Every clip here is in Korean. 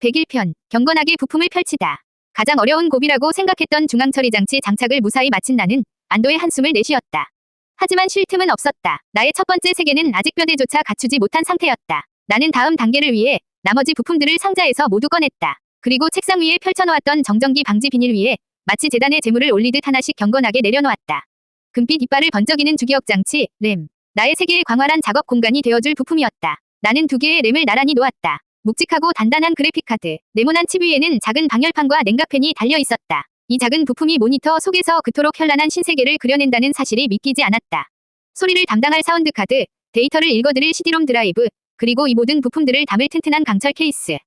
101편, 경건하게 부품을 펼치다. 가장 어려운 고비라고 생각했던 중앙처리장치 장착을 무사히 마친 나는 안도의 한숨을 내쉬었다. 하지만 쉴 틈은 없었다. 나의 첫 번째 세계는 아직 뼈대조차 갖추지 못한 상태였다. 나는 다음 단계를 위해 나머지 부품들을 상자에서 모두 꺼냈다. 그리고 책상 위에 펼쳐놓았던 정전기 방지 비닐 위에 마치 재단에 재물을 올리듯 하나씩 경건하게 내려놓았다. 금빛 이빨을 번쩍이는 주기억장치, 램. 나의 세계의 광활한 작업 공간이 되어줄 부품이었다. 나는 2개의 램을 나란히 놓았다. 묵직하고 단단한 그래픽카드, 네모난 칩 위에는 작은 방열판과 냉각팬이 달려 있었다. 이 작은 부품이 모니터 속에서 그토록 현란한 신세계를 그려낸다는 사실이 믿기지 않았다. 소리를 담당할 사운드 카드, 데이터를 읽어드릴 CD롬 드라이브, 그리고 이 모든 부품들을 담을 튼튼한 강철 케이스.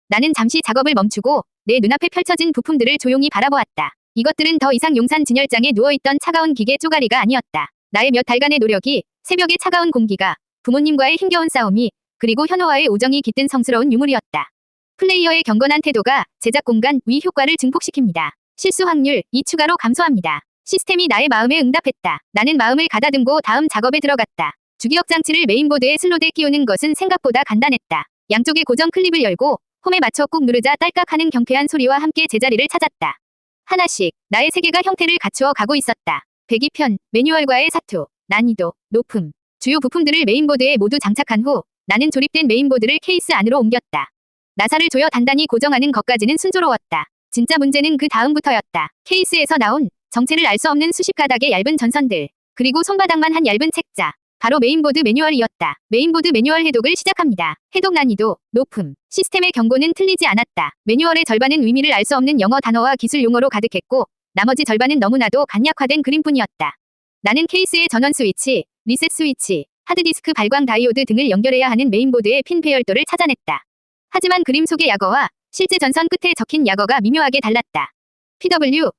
나는 잠시 작업을 멈추고 내 눈앞에 펼쳐진 부품들을 조용히 바라보았다. 이것들은 더 이상 용산 진열장에 누워있던 차가운 기계 쪼가리가 아니었다. 나의 몇 달간의 노력이, 새벽의 차가운 공기가, 부모님과의 힘겨운 싸움이, 그리고 현호와의 우정이 깃든 성스러운 유물이었다. 플레이어의 경건한 태도가 제작 공간 위 효과를 증폭시킵니다. 실수 확률 2 추가로 감소합니다. 시스템이 나의 마음에 응답했다. 나는 마음을 가다듬고 다음 작업에 들어갔다. 주기억 장치를 메인보드에 슬롯에 끼우는 것은 생각보다 간단했다. 양쪽의 고정 클립을 열고 홈에 맞춰 꾹 누르자 딸깍하는 경쾌한 소리와 함께 제자리를 찾았다. 하나씩 나의 세계가 형태를 갖추어 가고 있었다. 102편, 매뉴얼과의 사투, 난이도, 높음. 주요 부품들을 메인보드에 모두 장착한 후 나는 조립된 메인보드를 케이스 안으로 옮겼다. 나사를 조여 단단히 고정하는 것까지는 순조로웠다. 진짜 문제는 그 다음부터였다. 케이스에서 나온 정체를 알 수 없는 수십 가닥의 얇은 전선들, 그리고 손바닥만 한 얇은 책자. 바로 메인보드 매뉴얼이었다. 메인보드 매뉴얼 해독을 시작합니다. 해독 난이도, 높음. 시스템의 경고는 틀리지 않았다. 매뉴얼의 절반은 의미를 알 수 없는 영어 단어와 기술 용어로 가득했고 나머지 절반은 너무나도 간약화된 그림뿐이었다. 나는 케이스의 전원 스위치, 리셋 스위치, 하드디스크 발광 다이오드 등을 연결해야 하는 메인보드의 핀 배열도를 찾아냈다. 하지만 그림 속의 약어와 실제 전선 끝에 적힌 약어가 미묘하게 달랐다. PW,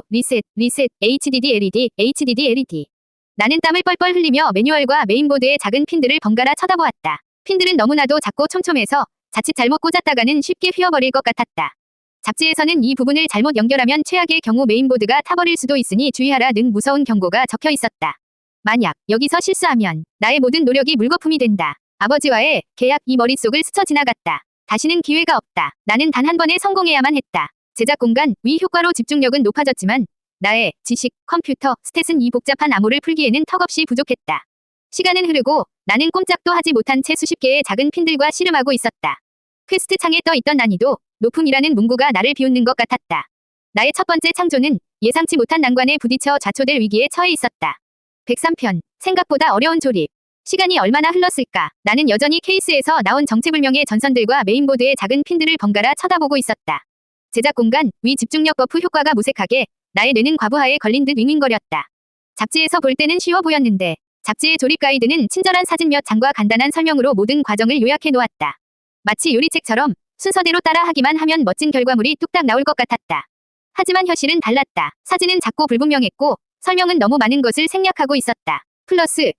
리셋, HDD LED, HDD LED. 나는 땀을 뻘뻘 흘리며 매뉴얼과 메인보드의 작은 핀들을 번갈아 쳐다보았다. 핀들은 너무나도 작고 촘촘해서 자칫 잘못 꽂았다가는 쉽게 휘어버릴 것 같았다. 잡지에서는 이 부분을 잘못 연결하면 최악의 경우 메인보드가 타버릴 수도 있으니 주의하라는 무서운 경고가 적혀 있었다. 만약 여기서 실수하면 나의 모든 노력이 물거품이 된다. 아버지와의 계약 이 머릿속을 스쳐 지나갔다. 다시는 기회가 없다. 나는 단 한 번에 성공해야만 했다. 제작 공간 위 효과로 집중력은 높아졌지만 나의 지식, 컴퓨터, 스탯은 이 복잡한 암호를 풀기에는 턱없이 부족했다. 시간은 흐르고 나는 꼼짝도 하지 못한 채 수십 개의 작은 핀들과 씨름하고 있었다. 퀘스트 창에 떠 있던 난이도, 높음이라는 문구가 나를 비웃는 것 같았다. 나의 첫 번째 창조는 예상치 못한 난관에 부딪혀 좌초될 위기에 처해 있었다. 103편, 생각보다 어려운 조립. 시간이 얼마나 흘렀을까? 나는 여전히 케이스에서 나온 정체불명의 전선들과 메인보드의 작은 핀들을 번갈아 쳐다보고 있었다. 제작 공간 위 집중력 버프 효과가 무색하게 나의 뇌는 과부하에 걸린 듯 윙윙거렸다. 잡지에서 볼 때는 쉬워 보였는데 잡지의 조립 가이드는 친절한 사진 몇 장과 간단한 설명으로 모든 과정을 요약해 놓았다. 마치 요리책처럼 순서대로 따라하기만 하면 멋진 결과물이 뚝딱 나올 것 같았다. 하지만 현실은 달랐다. 사진은 작고 불분명했고 설명은 너무 많은 것을 생략하고 있었다.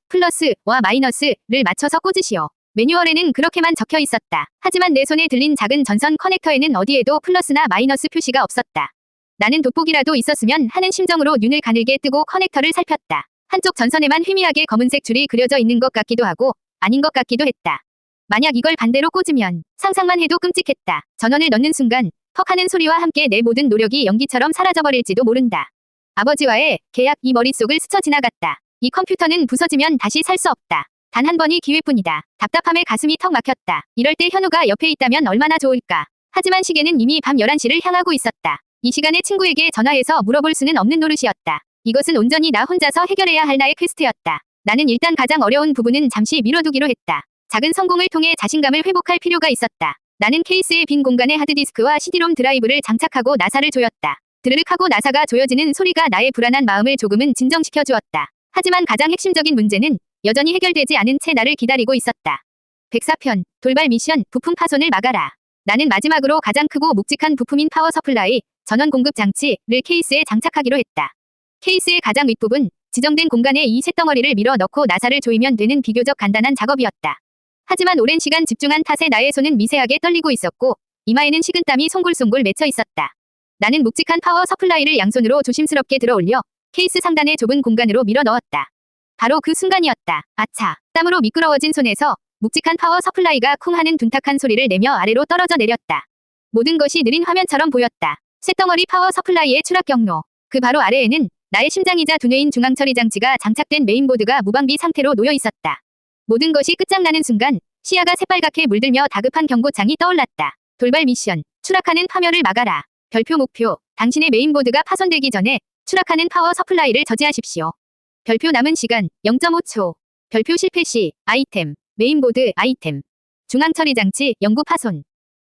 플러스와 마이너스를 맞춰서 꽂으시오. 매뉴얼에는 그렇게만 적혀 있었다. 하지만 내 손에 들린 작은 전선 커넥터에는 어디에도 플러스나 마이너스 표시가 없었다. 나는 돋보기라도 있었으면 하는 심정으로 눈을 가늘게 뜨고 커넥터를 살폈다. 한쪽 전선에만 희미하게 검은색 줄이 그려져 있는 것 같기도 하고 아닌 것 같기도 했다. 만약 이걸 반대로 꽂으면 상상만 해도 끔찍했다. 전원을 넣는 순간 퍽 하는 소리와 함께 내 모든 노력이 연기처럼 사라져버릴지도 모른다. 아버지와의 계약 이 머릿속을 스쳐 지나갔다. 이 컴퓨터는 부서지면 다시 살 수 없다. 단 한 번이 기회뿐이다. 답답함에 가슴이 턱 막혔다. 이럴 때 현우가 옆에 있다면 얼마나 좋을까. 하지만 시계는 이미 밤 11시를 향하고 있었다. 이 시간에 친구에게 전화해서 물어볼 수는 없는 노릇이었다. 이것은 온전히 나 혼자서 해결해야 할 나의 퀘스트였다. 나는 일단 가장 어려운 부분은 잠시 미뤄두기로 했다. 작은 성공을 통해 자신감을 회복할 필요가 있었다. 나는 케이스의 빈 공간에 하드디스크와 CD롬 드라이브를 장착하고 나사를 조였다. 드르륵 하고 나사가 조여지는 소리가 나의 불안한 마음을 조금은 진정시켜 주었다. 하지만 가장 핵심적인 문제는 여전히 해결되지 않은 채 나를 기다리고 있었다. 104편, 돌발 미션, 부품 파손을 막아라. 나는 마지막으로 가장 크고 묵직한 부품인 파워 서플라이, 전원 공급 장치를 케이스에 장착하기로 했다. 케이스의 가장 윗부분, 지정된 공간에 이 쇳덩어리를 밀어 넣고 나사를 조이면 되는 비교적 간단한 작업이었다. 하지만 오랜 시간 집중한 탓에 나의 손은 미세하게 떨리고 있었고 이마에는 식은땀이 송골송골 맺혀 있었다. 나는 묵직한 파워 서플라이를 양손으로 조심스럽게 들어올려 케이스 상단의 좁은 공간으로 밀어 넣었다. 바로 그 순간이었다. 아차. 땀으로 미끄러워진 손에서 묵직한 파워 서플라이가 쿵 하는 둔탁한 소리를 내며 아래로 떨어져 내렸다. 모든 것이 느린 화면처럼 보였다. 쇳덩어리 파워 서플라이의 추락 경로. 그 바로 아래에는 나의 심장이자 두뇌인 중앙처리 장치가 장착된 메인보드가 무방비 상태로 놓여 있었다. 모든 것이 끝장나는 순간 시야가 새빨갛게 물들며 다급한 경고창이 떠올랐다. 돌발 미션. 추락하는 파멸을 막아라. 별표 목표. 당신의 메인보드가 파손되기 전에 추락하는 파워 서플라이를 저지하십시오. 별표 남은 시간 0.5초. 별표 실패 시 아이템. 메인보드 아이템. 중앙처리 장치 영구 파손.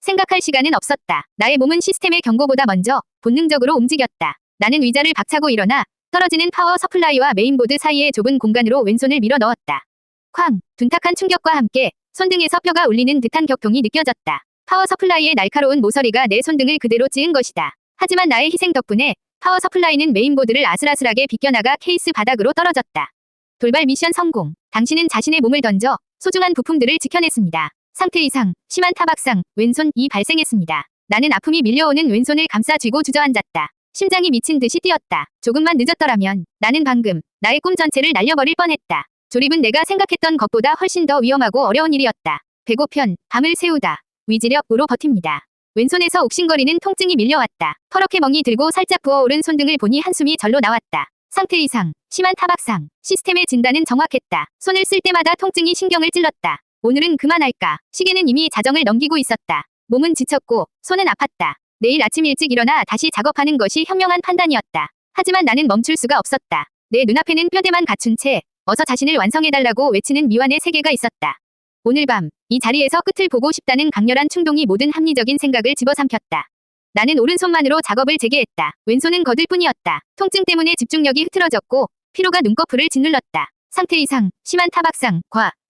생각할 시간은 없었다. 나의 몸은 시스템의 경고보다 먼저 본능적으로 움직였다. 나는 의자를 박차고 일어나 떨어지는 파워 서플라이와 메인보드 사이의 좁은 공간으로 왼손을 밀어 넣었다. 쾅! 둔탁한 충격과 함께 손등에서 뼈가 울리는 듯한 격통이 느껴졌다. 파워 서플라이의 날카로운 모서리가 내 손등을 그대로 찌은 것이다. 하지만 나의 희생 덕분에 파워 서플라이는 메인보드를 아슬아슬하게 비껴나가 케이스 바닥으로 떨어졌다. 돌발 미션 성공. 당신은 자신의 몸을 던져 소중한 부품들을 지켜냈습니다. 상태 이상, 심한 타박상, 왼손이 발생했습니다. 나는 아픔이 밀려오는 왼손을 감싸 쥐고 주저앉았다. 심장이 미친 듯이 뛰었다. 조금만 늦었더라면 나는 방금 나의 꿈 전체를 날려버릴 뻔했다. 조립은 내가 생각했던 것보다 훨씬 더 위험하고 어려운 일이었다. 배고편, 밤을 새우다. 위지력으로 버팁니다. 왼손에서 옥신거리는 통증이 밀려왔다. 퍼렇게 멍이 들고 살짝 부어오른 손등을 보니 한숨이 절로 나왔다. 상태 이상, 심한 타박상. 시스템의 진단은 정확했다. 손을 쓸 때마다 통증이 신경을 찔렀다. 오늘은 그만할까. 시계는 이미 자정을 넘기고 있었다. 몸은 지쳤고 손은 아팠다. 내일 아침 일찍 일어나 다시 작업하는 것이 현명한 판단이었다. 하지만 나는 멈출 수가 없었다. 내 눈앞에는 뼈대만 갖춘 채 어서 자신을 완성해달라고 외치는 미완의 세계가 있었다. 오늘 밤 이 자리에서 끝을 보고 싶다는 강렬한 충동이 모든 합리적인 생각을 집어삼켰다. 나는 오른손만으로 작업을 재개했다. 왼손은 거들 뿐이었다. 통증 때문에 집중력이 흐트러졌고 피로가 눈꺼풀을 짓눌렀다. 상태 이상, 심한 타박상,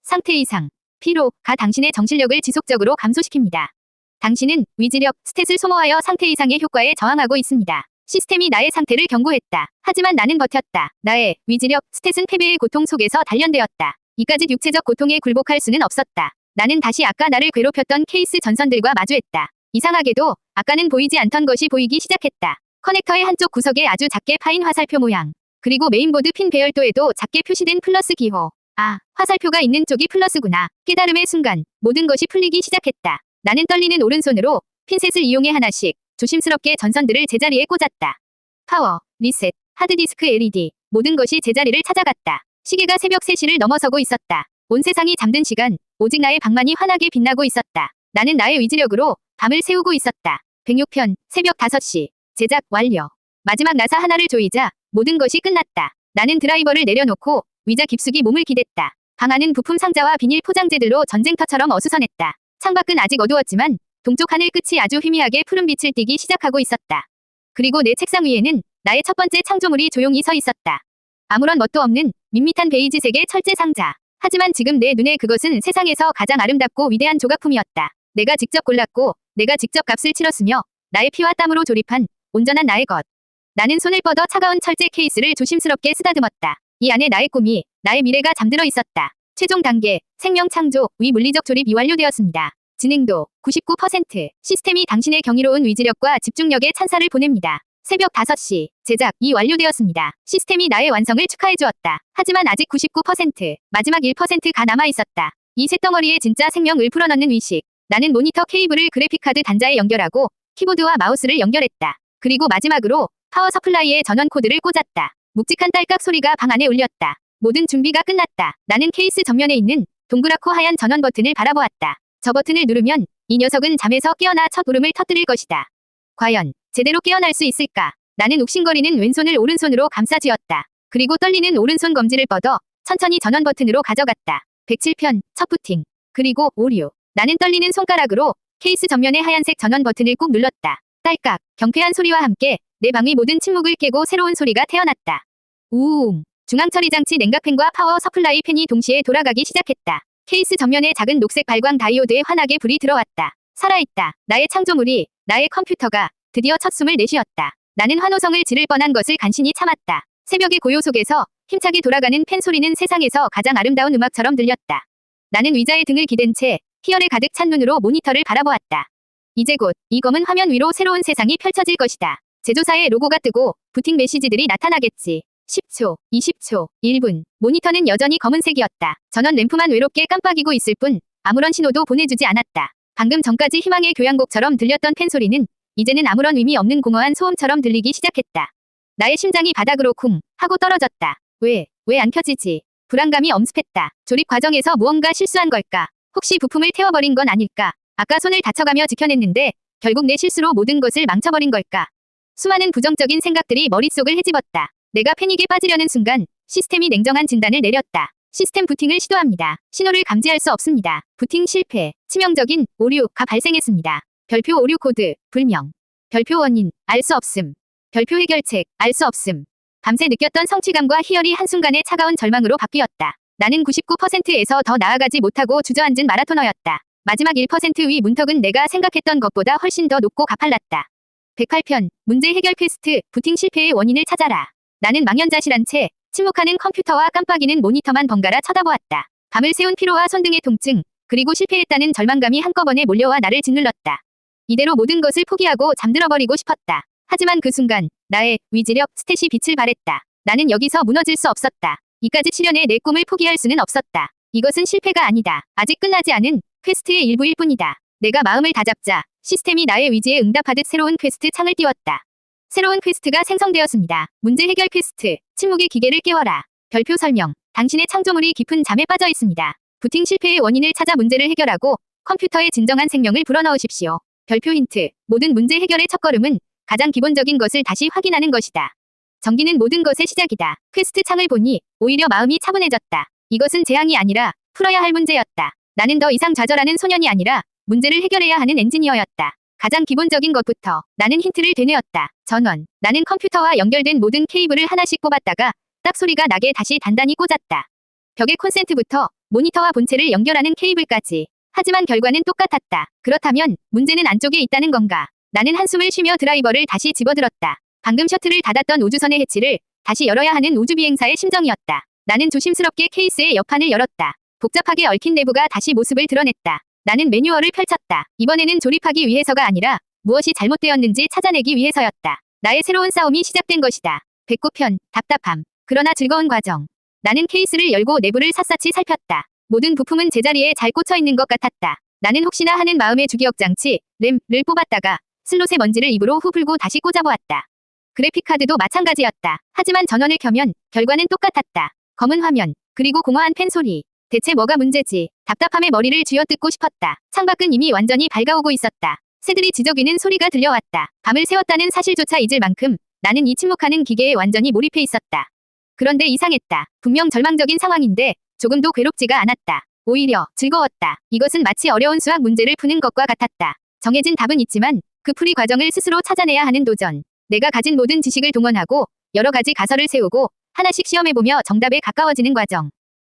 상태 이상, 피로가 당신의 정신력을 지속적으로 감소시킵니다. 당신은 위지력, 스탯을 소모하여 상태 이상의 효과에 저항하고 있습니다. 시스템이 나의 상태를 경고했다. 하지만 나는 버텼다. 나의 위지력, 스탯은 패배의 고통 속에서 단련되었다. 이까짓 육체적 고통에 굴복할 수는 없었다. 나는 다시 아까 나를 괴롭혔던 케이스 전선들과 마주했다. 이상하게도 아까는 보이지 않던 것이 보이기 시작했다. 커넥터의 한쪽 구석에 아주 작게 파인 화살표 모양. 그리고 메인보드 핀 배열도에도 작게 표시된 플러스 기호. 아, 화살표가 있는 쪽이 플러스구나. 깨달음의 순간 모든 것이 풀리기 시작했다. 나는 떨리는 오른손으로 핀셋을 이용해 하나씩 조심스럽게 전선들을 제자리에 꽂았다. 파워, 리셋, 하드디스크 LED. 모든 것이 제자리를 찾아갔다. 시계가 새벽 3시를 넘어서고 있었다. 온 세상이 잠든 시간, 오직 나의 방만이 환하게 빛나고 있었다. 나는 나의 위지력으로 밤을 새우고 있었다. 106편, 새벽 5시. 제작 완료. 마지막 나사 하나를 조이자 모든 것이 끝났다. 나는 드라이버를 내려놓고 의자 깊숙이 몸을 기댔다. 방 안은 부품 상자와 비닐 포장재들로 전쟁터처럼 어수선했다. 창밖은 아직 어두웠지만 동쪽 하늘 끝이 아주 희미하게 푸른 빛을 띠기 시작하고 있었다. 그리고 내 책상 위에는 나의 첫 번째 창조물이 조용히 서 있었다. 아무런 멋도 없는 밋밋한 베이지색의 철제 상자. 하지만 지금 내 눈에 그것은 세상에서 가장 아름답고 위대한 조각품이었다. 내가 직접 골랐고 내가 직접 값을 치렀으며 나의 피와 땀으로 조립한 온전한 나의 것. 나는 손을 뻗어 차가운 철제 케이스를 조심스럽게 쓰다듬었다. 이 안에 나의 꿈이, 나의 미래가 잠들어 있었다. 최종 단계, 생명 창조, 위 물리적 조립이 완료되었습니다. 진행도 99%. 시스템이 당신의 경이로운 위지력과 집중력에 찬사를 보냅니다. 새벽 5시. 제작이 완료되었습니다. 시스템이 나의 완성을 축하해 주었다. 하지만 아직 99%, 마지막 1%가 남아 있었다. 이 쇳덩어리에 진짜 생명을 풀어넣는 위식. 나는 모니터 케이블을 그래픽카드 단자에 연결하고 키보드와 마우스를 연결했다. 그리고 마지막으로 파워 서플라이에 전원 코드를 꽂았다. 묵직한 딸깍 소리가 방 안에 울렸다. 모든 준비가 끝났다. 나는 케이스 정면에 있는 동그랗고 하얀 전원 버튼을 바라보았다. 저 버튼을 누르면 이 녀석은 잠에서 깨어나 첫 울음을 터뜨릴 것이다. 과연 제대로 깨어날 수 있을까? 나는 욱신거리는 왼손을 오른손으로 감싸쥐었다. 그리고 떨리는 오른손 검지를 뻗어 천천히 전원 버튼으로 가져갔다. 107편, 첫 부팅. 그리고 오류. 나는 떨리는 손가락으로 케이스 전면의 하얀색 전원 버튼을 꾹 눌렀다. 딸깍, 경쾌한 소리와 함께 내 방의 모든 침묵을 깨고 새로운 소리가 태어났다. 우웅. 중앙처리 장치 냉각팬과 파워 서플라이 팬이 동시에 돌아가기 시작했다. 케이스 전면에 작은 녹색 발광 다이오드에 환하게 불이 들어왔다. 살아있다. 나의 창조물이, 나의 컴퓨터가 드디어 첫 숨을 내쉬었다. 나는 환호성을 지를 뻔한 것을 간신히 참았다. 새벽의 고요 속에서 힘차게 돌아가는 팬 소리는 세상에서 가장 아름다운 음악처럼 들렸다. 나는 의자에 등을 기댄 채 희열에 가득 찬 눈으로 모니터를 바라보았다. 이제 곧 이 검은 화면 위로 새로운 세상이 펼쳐질 것이다. 제조사의 로고가 뜨고 부팅 메시지들이 나타나겠지. 10초, 20초, 1분. 모니터는 여전히 검은색이었다. 전원 램프만 외롭게 깜빡이고 있을 뿐 아무런 신호도 보내주지 않았다. 방금 전까지 희망의 교향곡처럼 들렸던 팬 소리는 이제는 아무런 의미 없는 공허한 소음처럼 들리기 시작했다. 나의 심장이 바닥으로 쿵 하고 떨어졌다. 왜 안 켜지지? 불안감이 엄습했다. 조립 과정에서 무언가 실수한 걸까? 혹시 부품을 태워버린 건 아닐까? 아까 손을 다쳐가며 지켜냈는데 결국 내 실수로 모든 것을 망쳐버린 걸까? 수많은 부정적인 생각들이 머릿속을 헤집었다. 내가 패닉에 빠지려는 순간 시스템이 냉정한 진단을 내렸다. 시스템 부팅을 시도합니다. 신호를 감지할 수 없습니다. 부팅 실패. 치명적인 오류가 발생했습니다. 별표 오류 코드 불명. 별표 원인 알 수 없음. 별표 해결책 알 수 없음. 밤새 느꼈던 성취감과 희열이 한순간에 차가운 절망으로 바뀌었다. 나는 99%에서 더 나아가지 못하고 주저앉은 마라토너였다. 마지막 1%의 문턱은 내가 생각했던 것보다 훨씬 더 높고 가팔랐다. 108편 문제 해결 퀘스트 부팅 실패의 원인을 찾아라. 나는 망연자실한 채 침묵하는 컴퓨터와 깜빡이는 모니터만 번갈아 쳐다보았다. 밤을 새운 피로와 손등의 통증, 그리고 실패했다는 절망감이 한꺼번에 몰려와 나를 짓눌렀다. 이대로 모든 것을 포기하고 잠들어버리고 싶었다. 하지만 그 순간 나의 위지력 스탯이 빛을 발했다. 나는 여기서 무너질 수 없었다. 이까지 시련에 내 꿈을 포기할 수는 없었다. 이것은 실패가 아니다. 아직 끝나지 않은 퀘스트의 일부일 뿐이다. 내가 마음을 다잡자 시스템이 나의 위지에 응답하듯 새로운 퀘스트 창을 띄웠다. 새로운 퀘스트가 생성되었습니다. 문제 해결 퀘스트. 침묵의 기계를 깨워라. 별표 설명. 당신의 창조물이 깊은 잠에 빠져 있습니다. 부팅 실패의 원인을 찾아 문제를 해결하고 컴퓨터에 진정한 생명을 불어넣으십시오. 별표 힌트. 모든 문제 해결의 첫걸음은 가장 기본적인 것을 다시 확인하는 것이다. 정기는 모든 것의 시작이다. 퀘스트 창을 보니 오히려 마음이 차분해졌다. 이것은 재앙이 아니라 풀어야 할 문제였다. 나는 더 이상 좌절하는 소년이 아니라 문제를 해결해야 하는 엔지니어였다. 가장 기본적인 것부터 나는 힌트를 되뇌었다. 전원. 나는 컴퓨터와 연결된 모든 케이블을 하나씩 뽑았다가 딱 소리가 나게 다시 단단히 꽂았다. 벽의 콘센트부터 모니터와 본체를 연결하는 케이블까지. 하지만 결과는 똑같았다. 그렇다면 문제는 안쪽에 있다는 건가? 나는 한숨을 쉬며 드라이버를 다시 집어들었다. 방금 셔틀을 닫았던 우주선의 해치를 다시 열어야 하는 우주비행사의 심정이었다. 나는 조심스럽게 케이스의 옆판을 열었다. 복잡하게 얽힌 내부가 다시 모습을 드러냈다. 나는 매뉴얼을 펼쳤다. 이번에는 조립하기 위해서가 아니라 무엇이 잘못되었는지 찾아내기 위해서였다. 나의 새로운 싸움이 시작된 것이다. 109편, 답답함. 그러나 즐거운 과정. 나는 케이스를 열고 내부를 샅샅이 살폈다. 모든 부품은 제자리에 잘 꽂혀 있는 것 같았다. 나는 혹시나 하는 마음의 주기억장치, 램을 뽑았다가 슬롯의 먼지를 입으로 후 불고 다시 꽂아보았다. 그래픽카드도 마찬가지였다. 하지만 전원을 켜면 결과는 똑같았다. 검은 화면, 그리고 공허한 팬 소리. 대체 뭐가 문제지? 답답함에 머리를 쥐어뜯고 싶었다. 창밖은 이미 완전히 밝아오고 있었다. 새들이 지저귀는 소리가 들려왔다. 밤을 새웠다는 사실조차 잊을 만큼 나는 이 침묵하는 기계에 완전히 몰입해 있었다. 그런데 이상했다. 분명 절망적인 상황인데 조금도 괴롭지가 않았다. 오히려 즐거웠다. 이것은 마치 어려운 수학 문제를 푸는 것과 같았다. 정해진 답은 있지만 그 풀이 과정을 스스로 찾아내야 하는 도전. 내가 가진 모든 지식을 동원하고 여러 가지 가설을 세우고 하나씩 시험해보며 정답에 가까워지는 과정.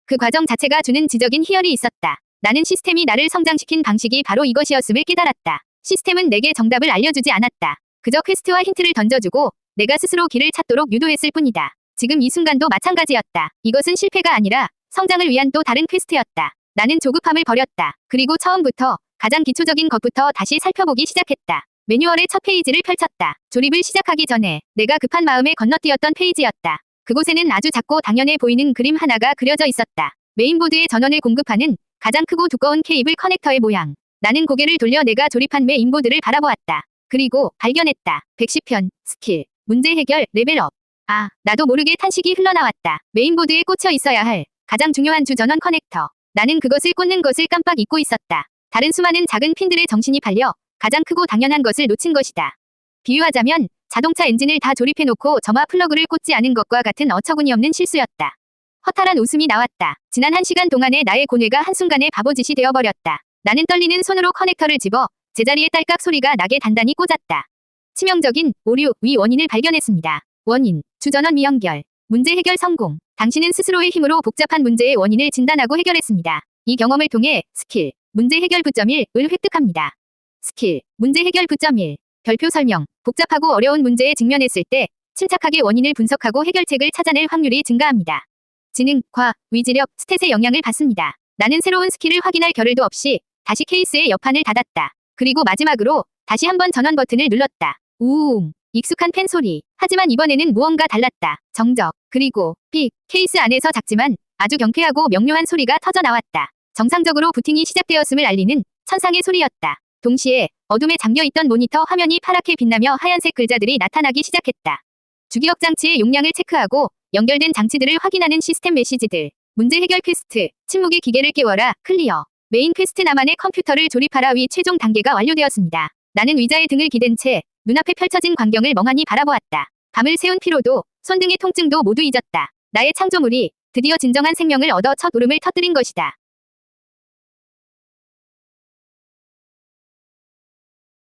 그 과정 자체가 주는 지적인 희열이 있었다. 나는 시스템이 나를 성장시킨 방식이 바로 이것이었음을 깨달았다. 시스템은 내게 정답을 알려주지 않았다. 그저 퀘스트와 힌트를 던져주고 내가 스스로 길을 찾도록 유도했을 뿐이다. 지금 이 순간도 마찬가지였다. 이것은 실패가 아니라 성장을 위한 또 다른 퀘스트였다. 나는 조급함을 버렸다. 그리고 처음부터 가장 기초적인 것부터 다시 살펴보기 시작했다. 매뉴얼의 첫 페이지를 펼쳤다. 조립을 시작하기 전에 내가 급한 마음에 건너뛰었던 페이지였다. 그곳에는 아주 작고 당연해 보이는 그림 하나가 그려져 있었다. 메인보드에 전원을 공급하는 가장 크고 두꺼운 케이블 커넥터의 모양. 나는 고개를 돌려 내가 조립한 메인보드를 바라보았다. 그리고 발견했다. 110편, 스킬, 문제 해결, 레벨업. 아, 나도 모르게 탄식이 흘러나왔다. 메인보드에 꽂혀 있어야 할 가장 중요한 주 전원 커넥터. 나는 그것을 꽂는 것을 깜빡 잊고 있었다. 다른 수많은 작은 핀들의 정신이 팔려 가장 크고 당연한 것을 놓친 것이다. 비유하자면 자동차 엔진을 다 조립해놓고 점화 플러그를 꽂지 않은 것과 같은 어처구니없는 실수였다. 허탈한 웃음이 나왔다. 지난 1시간 동안의 나의 고뇌가 한순간에 바보짓이 되어버렸다. 나는 떨리는 손으로 커넥터를 집어 제자리에 딸깍 소리가 나게 단단히 꽂았다. 치명적인 오류 위 원인을 발견했습니다. 원인, 주전원 미연결. 문제 해결 성공. 당신은 스스로의 힘으로 복잡한 문제의 원인을 진단하고 해결했습니다. 이 경험을 통해 스킬, 문제 해결 9.1을 획득합니다. 스킬, 문제 해결 9.1. 별표 설명. 복잡하고 어려운 문제에 직면했을 때 침착하게 원인을 분석하고 해결책을 찾아낼 확률이 증가합니다. 지능, 과, 위지력, 스탯의 영향을 받습니다. 나는 새로운 스킬을 확인할 겨를도 없이 다시 케이스의 옆판을 닫았다. 그리고 마지막으로 다시 한번 전원 버튼을 눌렀다. 우웅. 익숙한 팬 소리. 하지만 이번에는 무언가 달랐다. 정적. 그리고 삑. 케이스 안에서 작지만 아주 경쾌하고 명료한 소리가 터져 나왔다. 정상적으로 부팅이 시작되었음을 알리는 천상의 소리였다. 동시에 어둠에 잠겨있던 모니터 화면이 파랗게 빛나며 하얀색 글자들이 나타나기 시작했다. 주기억 장치의 용량을 체크하고 연결된 장치들을 확인하는 시스템 메시지들. 문제 해결 퀘스트. 침묵의 기계를 깨워라. 클리어. 메인 퀘스트 나만의 컴퓨터를 조립하라 위 최종 단계가 완료되었습니다. 나는 의자에 등을 기댄 채 눈앞에 펼쳐진 광경을 멍하니 바라보았다. 밤을 새운 피로도 손등의 통증도 모두 잊었다. 나의 창조물이 드디어 진정한 생명을 얻어 첫 울음을 터뜨린 것이다.